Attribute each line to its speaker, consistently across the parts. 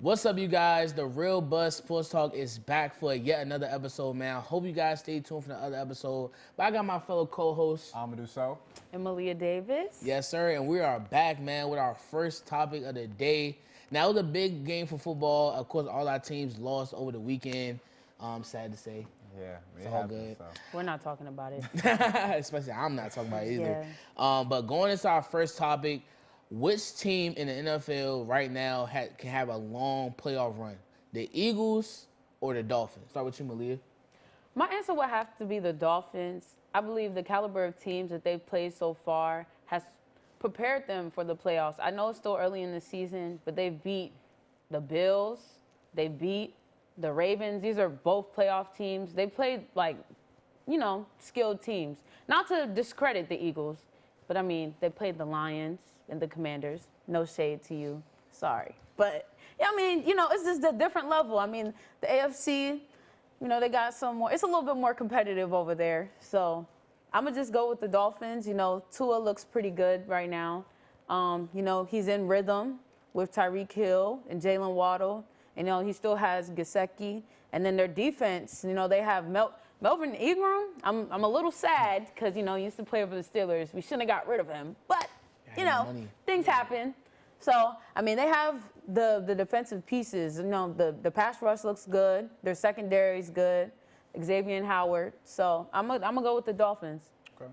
Speaker 1: What's up, you guys? The Real Buzz Sports Talk is back for yet another episode, man. Hope you guys stay tuned for the other episode. But I got my fellow co-hosts.
Speaker 2: Amadou So.
Speaker 3: And Malia Davis.
Speaker 1: Yes, sir. And we are back, man, with our first topic of the day. Now, it was a big game for football. Of course, all our teams lost over the weekend. Sad to say.
Speaker 2: Yeah,
Speaker 1: it's all good.
Speaker 2: So.
Speaker 3: We're not talking about it.
Speaker 1: Especially I'm not talking about it either.
Speaker 3: Yeah.
Speaker 1: But going into our first topic, which team in the NFL right now can have a long playoff run? The Eagles or the Dolphins? Start with you, Malia.
Speaker 3: My answer would have to be the Dolphins. I believe the caliber of teams that they've played so far has prepared them for the playoffs. I know it's still early in the season, but they've beat the Bills. They beat the Ravens. These are both playoff teams. They played skilled teams. Not to discredit the Eagles, but I mean, they played the Lions and the Commanders. No shade to you. Sorry. But, it's just a different level. I mean, the AFC, they got some more. It's a little bit more competitive over there. So I'm going to just go with the Dolphins. Tua looks pretty good right now. He's in rhythm with Tyreek Hill and Jalen Waddle. He still has Gesicki. And then their defense, they have Melvin Ingram. I'm a little sad because, he used to play for the Steelers. We shouldn't have got rid of him. But, things happen. So, they have the defensive pieces. The pass rush looks good. Their secondary is good. Xavier and Howard. So, I'm gonna go with the Dolphins.
Speaker 2: Okay.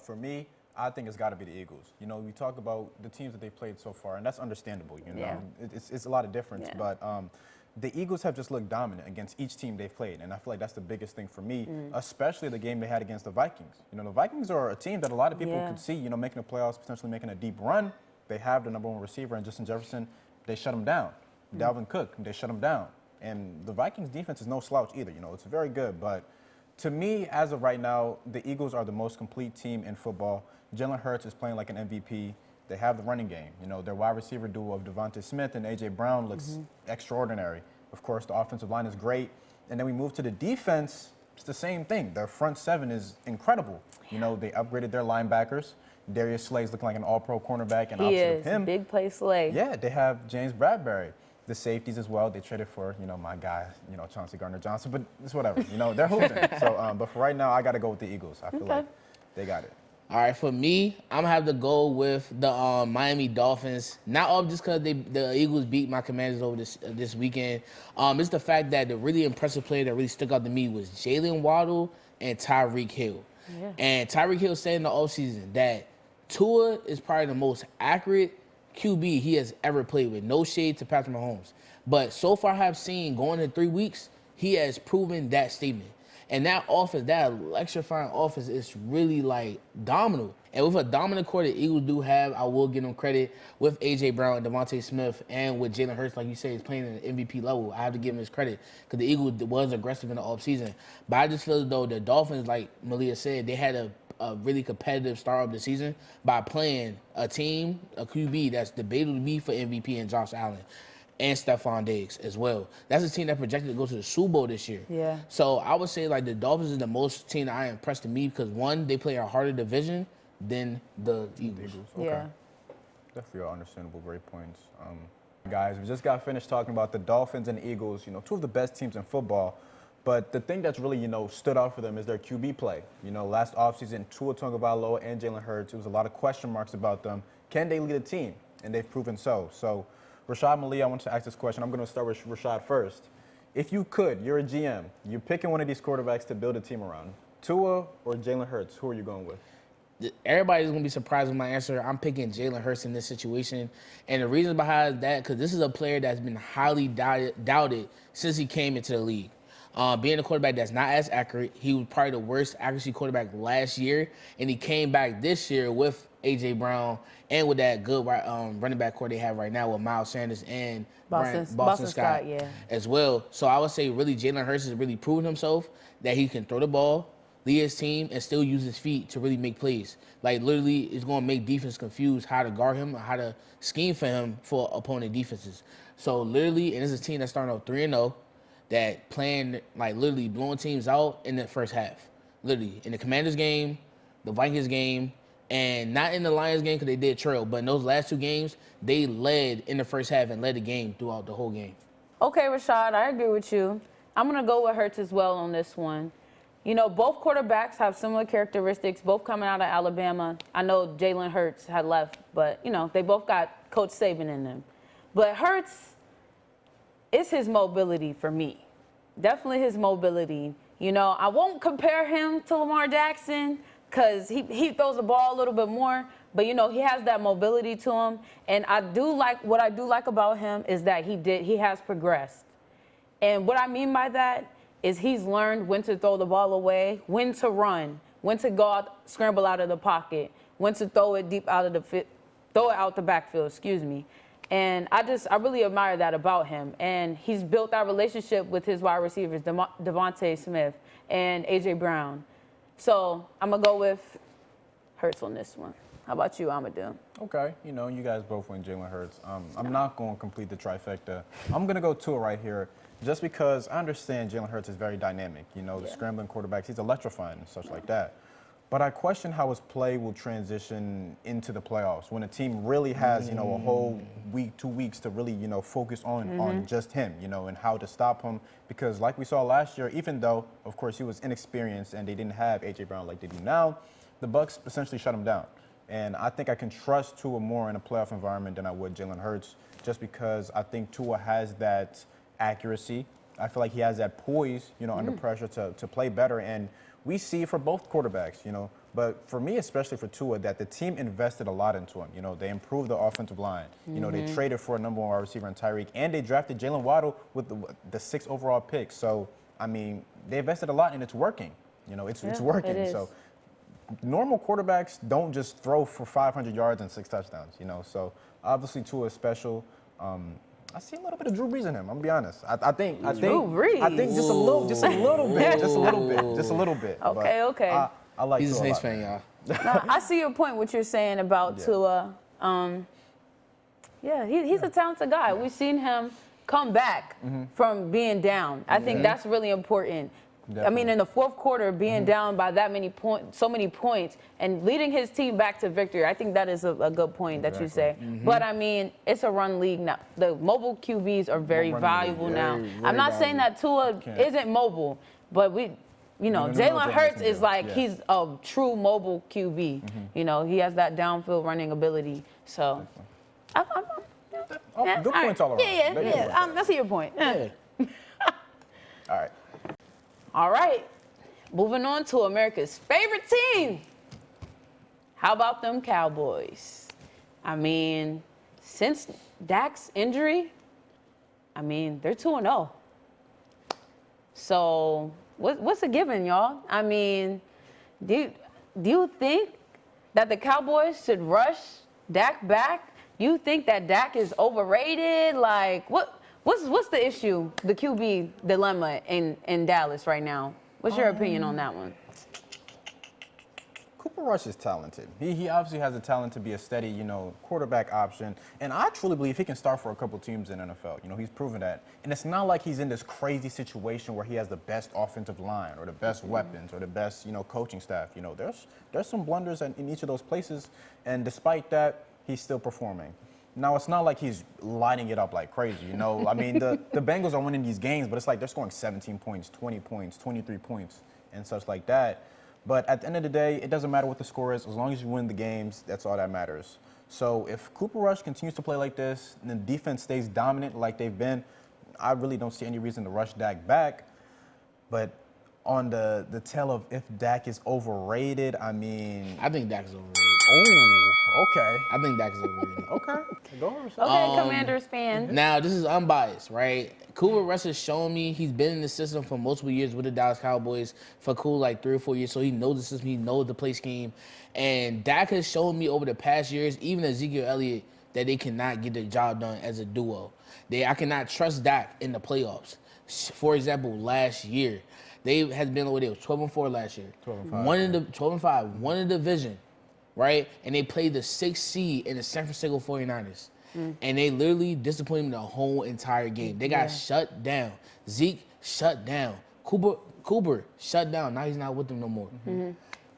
Speaker 2: For me, I think it's got to be the Eagles. We talk about the teams that they played so far, and that's understandable.
Speaker 3: Yeah.
Speaker 2: It's a lot of difference,
Speaker 3: Yeah.
Speaker 2: but the Eagles have just looked dominant against each team they've played, and I feel like that's the biggest thing for me, especially the game they had against the Vikings. The Vikings are a team that a lot of people could see, making the playoffs, potentially making a deep run. They have the number one receiver, and Justin Jefferson. They shut him down. Dalvin Cook, they shut him down. And the Vikings defense is no slouch either. It's very good, but to me, as of right now, the Eagles are the most complete team in football. Jalen Hurts is playing like an MVP. They have the running game. Their wide receiver duo of Devontae Smith and A.J. Brown looks extraordinary. Of course, the offensive line is great. And then we move to the defense. It's the same thing. Their front seven is incredible. They upgraded their linebackers. Darius Slay's looking like an all-pro cornerback. And
Speaker 3: He
Speaker 2: opposite
Speaker 3: is.
Speaker 2: of him,
Speaker 3: Big play Slay.
Speaker 2: yeah, they have James Bradbury. The safeties as well. They traded for, my guy, Chauncey Gardner-Johnson. But it's whatever. They're hooping. So, but for right now, I got to go with the Eagles. I feel like they got it.
Speaker 1: All right, for me, I'm going to have to go with the Miami Dolphins. Not all just because the Eagles beat my Commanders over this weekend. It's the fact that the really impressive player that really stuck out to me was Jalen Waddle and Tyreek Hill.
Speaker 3: Yeah.
Speaker 1: And Tyreek Hill said in the offseason that Tua is probably the most accurate QB he has ever played with. No shade to Patrick Mahomes. But so far I've seen going in 3 weeks, he has proven that statement. And that offense, that electrifying offense is really dominant. And with a dominant core the Eagles do have, I will give them credit with A.J. Brown and Devontae Smith and with Jalen Hurts, like you say, is playing at an MVP level. I have to give him his credit because the Eagles was aggressive in the offseason. But I just feel as though the Dolphins, like Malia said, they had a really competitive start of the season by playing a team, a QB that's debated to be for MVP and Josh Allen and Stephon Diggs as well. That's a team that projected to go to the Super Bowl this year.
Speaker 3: Yeah.
Speaker 1: So I would say the Dolphins is the most team that I impressed to me because one, they play a harder division than the Eagles.
Speaker 2: Okay.
Speaker 3: Yeah.
Speaker 2: Definitely all understandable, great points. Guys, we just got finished talking about the Dolphins and Eagles, two of the best teams in football. But the thing that's really, stood out for them is their QB play. Last offseason, Tua Tagovailoa and Jalen Hurts, there was a lot of question marks about them. Can they lead a team? And they've proven so. So, Rashad Malia, I want to ask this question. I'm going to start with Rashad first. If you could, you're a GM, you're picking one of these quarterbacks to build a team around. Tua or Jalen Hurts, who are you going with?
Speaker 1: Everybody's going to be surprised with my answer. I'm picking Jalen Hurts in this situation. And the reason behind that, because this is a player that's been highly doubted since he came into the league. Being a quarterback that's not as accurate, he was probably the worst accuracy quarterback last year, and he came back this year with A.J. Brown and with that good running back core they have right now with Miles Sanders and Boston Scott as well. So I would say really Jalen Hurts has really proven himself that he can throw the ball, lead his team, and still use his feet to really make plays. Literally, it's going to make defense confused how to guard him, how to scheme for him for opponent defenses. So literally, and this is a team that's starting off 3-0. That playing, literally blowing teams out in the first half. Literally. In the Commanders game, the Vikings game, And not in the Lions game because they did trail, but in those last 2 games, they led in the first half and led the game throughout the whole game.
Speaker 3: Okay, Rashad, I agree with you. I'm going to go with Hurts as well on this one. You know, both quarterbacks have similar characteristics, both coming out of Alabama. I know Jalen Hurts had left, but, you know, they both got Coach Saban in them. But Hurts, it's his mobility for me. Definitely his mobility. You know, I won't compare him to Lamar Jackson because he throws the ball a little bit more, but, you know, he has that mobility to him. And what I do like about him is that he has progressed. And what I mean by that is he's learned when to throw the ball away, when to run, when to go out, scramble out of the pocket, when to throw it deep out of throw it out the backfield, excuse me. And I really admire that about him. And he's built that relationship with his wide receivers, Devontae Smith and A.J. Brown. So I'm going to go with Hurts on this one. How about you, Amadou?
Speaker 2: Okay, you know, you guys both went Jalen Hurts. I'm not going to complete the trifecta. I'm going to go Tua right here just because I understand Jalen Hurts is very dynamic. You know, the scrambling quarterbacks, he's electrifying and such like that. But I question how his play will transition into the playoffs when a team really has, you know, a whole week, 2 weeks to really, you know, focus on just him, you know, and how to stop him. Because like we saw last year, even though, of course, he was inexperienced and they didn't have A.J. Brown like they do now, the Bucs essentially shut him down. And I think I can trust Tua more in a playoff environment than I would Jalen Hurts, just because I think Tua has that accuracy. I feel like he has that poise, you know, under pressure to play better. And we see for both quarterbacks, you know, but for me, especially for Tua, that the team invested a lot into him. You know, they improved the offensive line. You know, they traded for a number 1 wide receiver in Tyreek, and they drafted Jalen Waddle with the 6th overall pick. So, I mean, they invested a lot, and it's working. You know, it's working.
Speaker 3: It is.
Speaker 2: So normal quarterbacks don't just throw for 500 yards and 6 touchdowns, you know. So obviously Tua is special. I see a little bit of Drew Brees in him. I'm gonna be honest. I think just a little bit.
Speaker 3: Okay.
Speaker 2: I like
Speaker 1: He's a
Speaker 2: Tua
Speaker 1: Saints
Speaker 2: lot.
Speaker 1: fan, y'all.
Speaker 3: Now, I see your point, what you're saying about Tua. He's a talented guy. We've seen him come back from being down. I think that's really important.
Speaker 2: Definitely.
Speaker 3: I mean, in the fourth quarter, being down by that many points, so many points, and leading his team back to victory, I think that is a good point that you say. But, I mean, it's a run league now. The mobile QBs are very valuable now. I'm not saying that Tua isn't mobile, but Jalen Hurts is like he's a true mobile QB. You know, he has that downfield running ability. So,
Speaker 2: good points all around.
Speaker 3: I see your point.
Speaker 2: All right.
Speaker 3: All right, moving on to America's favorite team. How about them Cowboys? I mean, since Dak's injury, I mean, they're 2-0. So what's a given, y'all? I mean, do you think that the Cowboys should rush Dak back? Do you think that Dak is overrated? Like, What's the issue, the QB dilemma in Dallas right now? What's your opinion on that one?
Speaker 2: Cooper Rush is talented. He obviously has the talent to be a steady, you know, quarterback option. And I truly believe he can start for a couple teams in NFL. You know, he's proven that. And it's not like he's in this crazy situation where he has the best offensive line or the best weapons or the best, you know, coaching staff. You know, there's some blunders in each of those places. And despite that, he's still performing. Now, it's not like he's lighting it up like crazy, you know. I mean, the Bengals are winning these games, but it's like they're scoring 17 points, 20 points, 23 points, and such like that. But at the end of the day, it doesn't matter what the score is. As long as you win the games, that's all that matters. So if Cooper Rush continues to play like this and the defense stays dominant like they've been, I really don't see any reason to rush Dak back. But on the tale of if Dak is overrated, I mean...
Speaker 1: I think Dak is overrated.
Speaker 2: Oh, okay.
Speaker 1: I think Dak is overrated.
Speaker 2: Okay. Go on.
Speaker 3: Okay, Commanders fan.
Speaker 1: Now, this is unbiased, right? Cooper Rush has shown me he's been in the system for multiple years with the Dallas Cowboys for like 3 or 4 years, so he knows the system, he knows the play scheme. And Dak has shown me over the past years, even Ezekiel Elliott, that they cannot get the job done as a duo. I cannot trust Dak in the playoffs. For example, last year, they had been over there. It was 12-4 last year.
Speaker 2: 12-5.
Speaker 1: 12-5, won the division, right? And they played the 6th seed in the San Francisco 49ers. And they literally disappointed him the whole entire game. They got shut down. Zeke shut down. Cooper shut down. Now he's not with them no more.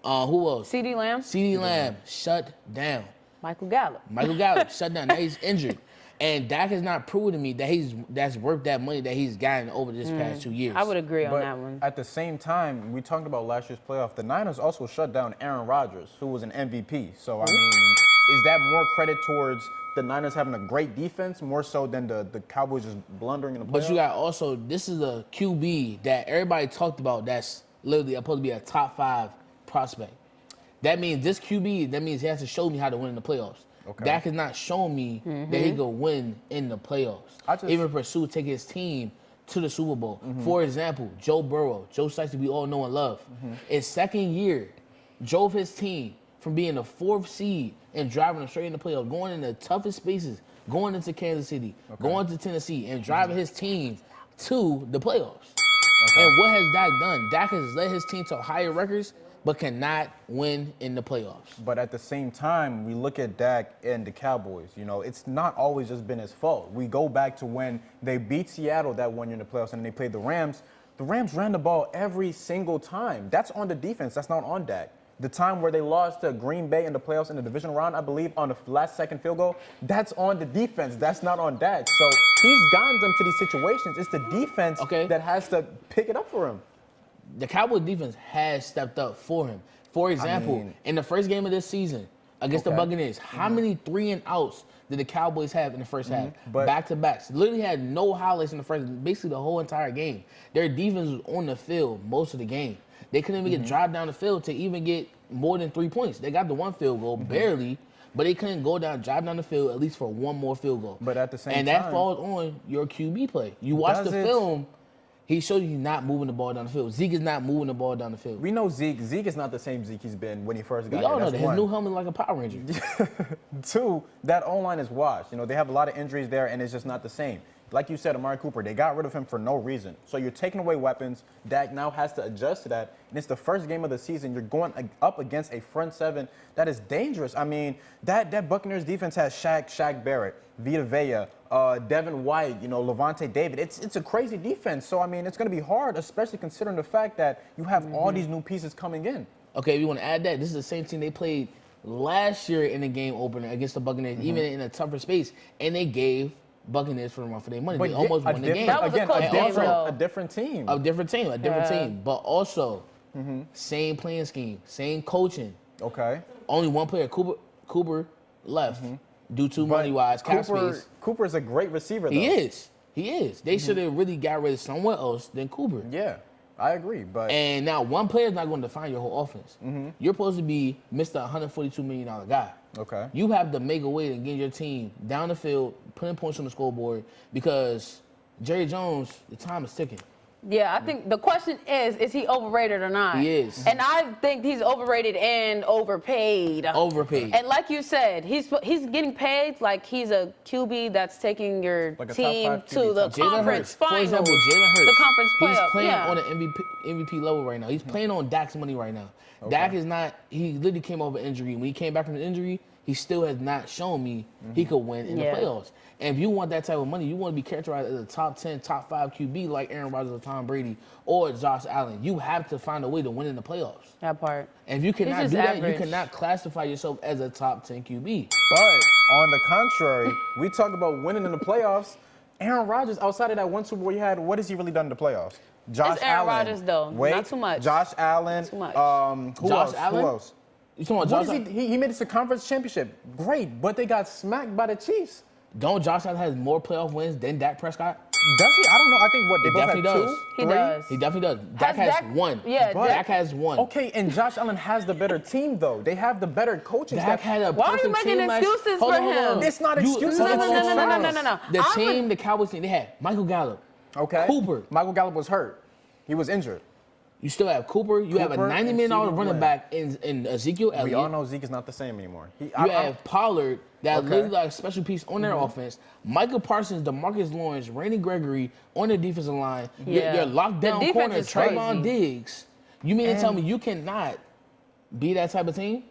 Speaker 1: Who else?
Speaker 3: CeeDee Lamb.
Speaker 1: CeeDee Lamb shut down.
Speaker 3: Michael Gallup.
Speaker 1: Michael Gallup shut down. Now he's injured. And Dak has not proven to me that that's worth that money that he's gotten over this past 2 years.
Speaker 3: I would agree on
Speaker 2: But
Speaker 3: that one.
Speaker 2: at the same time, we talked about last year's playoff. The Niners also shut down Aaron Rodgers, who was an MVP. So, I mean, is that more credit towards the Niners having a great defense more so than the Cowboys just blundering in the playoffs?
Speaker 1: But you got also, this is a QB that everybody talked about that's literally supposed to be a top 5 prospect. That means this QB, that means he has to show me how to win in the playoffs.
Speaker 2: Okay.
Speaker 1: Dak has not shown me that he could win in the playoffs. Even pursue take his team to the Super Bowl. For example, Joe Burrow, Joe Shiesty we all know and love. His second year, drove his team from being the 4th seed and driving them straight in the playoffs, going in the toughest spaces, going into Kansas City, going to Tennessee, and driving his team to the playoffs. And what has Dak done? Dak has led his team to higher records, but cannot win in the playoffs.
Speaker 2: But at the same time, we look at Dak and the Cowboys. You know, it's not always just been his fault. We go back to when they beat Seattle that one year in the playoffs and they played the Rams. The Rams ran the ball every single time. That's on the defense. That's not on Dak. The time where they lost to Green Bay in the playoffs in the divisional round, I believe, on the last second field goal, that's on the defense. That's not on Dak. So he's gotten them to these situations. It's the defense that has to pick it up for him.
Speaker 1: The Cowboys defense has stepped up for him. For example, in the first game of this season against the Buccaneers, how many 3-and-outs did the Cowboys have in the first half? Back-to-backs. Literally had no highlights in the first, basically the whole entire game. Their defense was on the field most of the game. They couldn't even get drive down the field to even get more than 3 points. They got the one field goal, barely, but they couldn't drive down the field at least for one more field goal.
Speaker 2: But at the same time,
Speaker 1: and that falls on your QB play. You watch the film. He showed you he's not moving the ball down the field. Zeke is not moving the ball down the field.
Speaker 2: We know Zeke. Zeke is not the same Zeke he's been when he first got
Speaker 1: here. We all know
Speaker 2: that.
Speaker 1: His new helmet is like a Power Ranger.
Speaker 2: 2, that O-line is washed. You know, they have a lot of injuries there, and it's just not the same. Like you said, Amari Cooper, they got rid of him for no reason. So you're taking away weapons. Dak now has to adjust to that. And it's the first game of the season. You're going up against a front 7 that is dangerous. I mean, that Buccaneers defense has Shaq Barrett, Vita Vea, Devin White, you know, Levante David. It's a crazy defense. So, I mean, it's going to be hard, especially considering the fact that you have all these new pieces coming in.
Speaker 1: Okay, if you want to add that, this is the same team they played last year in the game opener against the Buccaneers, even in a tougher space, and they gave Buccaneers for the run for their money.
Speaker 2: But
Speaker 1: they almost won the game.
Speaker 3: That was
Speaker 2: again,
Speaker 3: a
Speaker 2: different team.
Speaker 1: A different team. But also, same playing scheme, same coaching.
Speaker 2: Okay.
Speaker 1: Only one player, Cooper left due to money-wise, cap space.
Speaker 2: Cooper is a great receiver, though.
Speaker 1: He is. They should have really got rid of someone else than Cooper.
Speaker 2: Yeah, I agree.
Speaker 1: And now one player is not going to define your whole offense. You're supposed to be Mr. $142 million guy.
Speaker 2: Okay.
Speaker 1: You have to make a way to get your team down the field, putting points on the scoreboard, because Jerry Jones, the time is ticking.
Speaker 3: Yeah, I think the question is he overrated or not?
Speaker 1: He is.
Speaker 3: And I think he's overrated and overpaid.
Speaker 1: Overpaid.
Speaker 3: And like you said, he's getting paid like he's a QB that's taking your team to the conference final.
Speaker 1: For example, Jalen Hurts.
Speaker 3: The conference playoff.
Speaker 1: He's playing on an MVP level right now. He's playing on Dak's money right now. Okay. Dak is not, he literally came off an injury. When he came back from the injury, he still has not shown me he could win in the playoffs. And if you want that type of money, you want to be characterized as a top 10, top 5 QB like Aaron Rodgers or Tom Brady or Josh Allen. You have to find a way to win in the playoffs.
Speaker 3: That part.
Speaker 1: And if you cannot do that, you cannot classify yourself as a top 10 QB.
Speaker 2: But on the contrary, we talk about winning in the playoffs. Aaron Rodgers, outside of that one Super Bowl he had, what has he really done in the playoffs?
Speaker 3: Josh Allen. Rodgers, though. Not too much.
Speaker 2: Josh Allen.
Speaker 3: Not too much.
Speaker 2: Who else?
Speaker 1: You talking about Josh Allen?
Speaker 2: He made it to conference championship. Great, but they got smacked by the Chiefs.
Speaker 1: Don't Josh Allen has more playoff wins than Dak Prescott?
Speaker 2: Does he? I don't know. I think they both have
Speaker 1: does.
Speaker 2: 2,
Speaker 3: He
Speaker 2: 3?
Speaker 3: does.
Speaker 1: He definitely does. Dak has 1.
Speaker 3: Yeah,
Speaker 1: Dak has 1.
Speaker 2: Okay, and Josh Allen has the better team, though. They have the better coaching
Speaker 1: Dak
Speaker 2: staff.
Speaker 1: had a
Speaker 3: Why are you
Speaker 1: perfect
Speaker 3: making
Speaker 1: team
Speaker 3: excuses
Speaker 1: hold
Speaker 3: for
Speaker 1: on.
Speaker 3: him?
Speaker 2: It's not excuses.
Speaker 3: No.
Speaker 1: The team, the Cowboys team, they had Michael Gallup,
Speaker 2: Okay.
Speaker 1: Cooper.
Speaker 2: Michael Gallup was hurt. He was injured.
Speaker 1: You still have Cooper. You have a $90 million running back in Ezekiel Elliott.
Speaker 2: We all know Zeke is not the same anymore.
Speaker 1: You have Pollard, that literally like a special piece on their offense. Michael Parsons, DeMarcus Lawrence, Randy Gregory on the defensive line. Your lockdown corner, Trayvon Diggs. You mean to tell me you cannot be that type of team?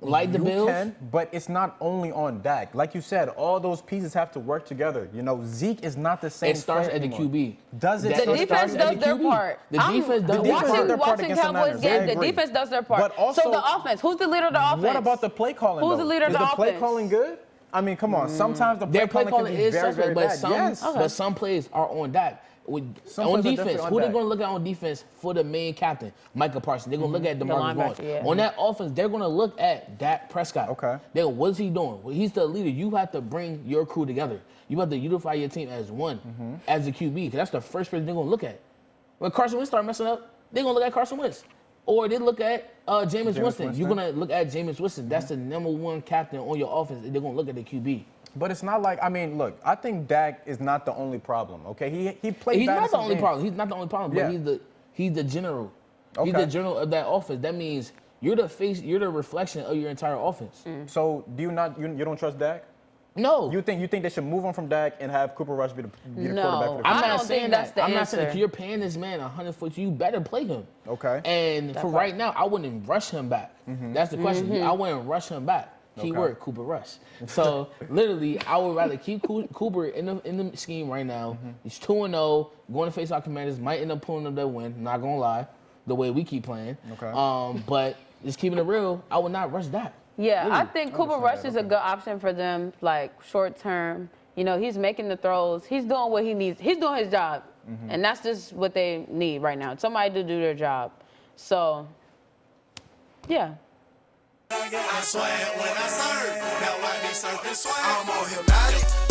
Speaker 1: Like the Bills?
Speaker 2: You can, but it's not only on Dak. Like you said, all those pieces have to work together. You know, Zeke is not the same.
Speaker 1: It starts
Speaker 2: player
Speaker 1: at the
Speaker 2: anymore.
Speaker 1: QB.
Speaker 2: Does it?
Speaker 3: The
Speaker 2: So it
Speaker 3: defense
Speaker 2: starts
Speaker 3: does
Speaker 2: at the
Speaker 3: their
Speaker 2: QB.
Speaker 3: part.
Speaker 1: The defense does their part.
Speaker 3: Watching Cowboys game, the defense does their part.
Speaker 2: But also,
Speaker 3: so the offense, who's the leader of the offense?
Speaker 2: What about the play calling?
Speaker 3: Who's
Speaker 2: though?
Speaker 3: the leader of
Speaker 2: is
Speaker 3: the
Speaker 2: the play
Speaker 3: offense?
Speaker 2: calling good? I mean, come on. Sometimes the
Speaker 1: Their
Speaker 2: play
Speaker 1: play
Speaker 2: calling
Speaker 1: calling
Speaker 2: can be
Speaker 1: is
Speaker 2: very,
Speaker 1: suspect,
Speaker 2: very
Speaker 1: but
Speaker 2: bad.
Speaker 1: some
Speaker 2: Yes.
Speaker 3: Okay.
Speaker 1: but some plays are on Dak. On
Speaker 2: plays are
Speaker 1: defense,
Speaker 2: different on
Speaker 1: who they
Speaker 2: Dak.
Speaker 1: going to look at on defense for the main captain, Micah Parsons? They're going to look at DeMarcus Lawrence.
Speaker 3: linebacker, yeah.
Speaker 1: On that offense, they're going to look at Dak Prescott.
Speaker 2: Okay.
Speaker 1: They're going, what is he doing? Well, he's the leader. You have to bring your crew together. You have to unify your team as one, as a QB, because that's the first person they're going to look at. When Carson Wentz start messing up, they're going to look at Carson Wentz. Or they look at Jameis Winston. You're going to look at Jameis Winston. That's the number one captain on your offense. They're going to look at the QB.
Speaker 2: But it's not like, I mean, look, I think Dak is not the only problem, okay? He played
Speaker 1: He's
Speaker 2: bad in
Speaker 1: not the
Speaker 2: some
Speaker 1: only
Speaker 2: games.
Speaker 1: problem. He's not the only problem,
Speaker 2: Yeah.
Speaker 1: but he's the general. He's
Speaker 2: Okay.
Speaker 1: the general of that offense. That means you're the face, you're the reflection of your entire offense.
Speaker 2: So do you not, you don't trust Dak?
Speaker 1: No.
Speaker 2: You think they should move on from Dak and have Cooper Rush be the
Speaker 3: No.
Speaker 2: quarterback for the
Speaker 1: I'm
Speaker 3: I
Speaker 1: not
Speaker 3: don't
Speaker 1: saying
Speaker 3: think that's
Speaker 1: that.
Speaker 3: the
Speaker 1: I'm not saying
Speaker 3: answer.
Speaker 1: if you're paying this man 100 you better play him.
Speaker 2: Okay.
Speaker 1: And for right now, I wouldn't rush him back. That's the question. I wouldn't rush him back. Keyword, Cooper Rush. So literally, I would rather keep Cooper in the scheme right now. He's 2-0, going to face our Commanders, might end up pulling up that win. Not gonna lie, the way we keep playing.
Speaker 2: Okay.
Speaker 1: But just keeping it real, I would not rush that.
Speaker 3: Yeah,
Speaker 1: Really?
Speaker 3: I think Cooper Rush is a good option for them, like short term. You know, he's making the throws. He's doing what he needs. He's doing his job. And that's just what they need right now. Somebody to do their job. So, yeah.
Speaker 4: I swear when I serve, now I be surfing swag. I'm on hypnotic.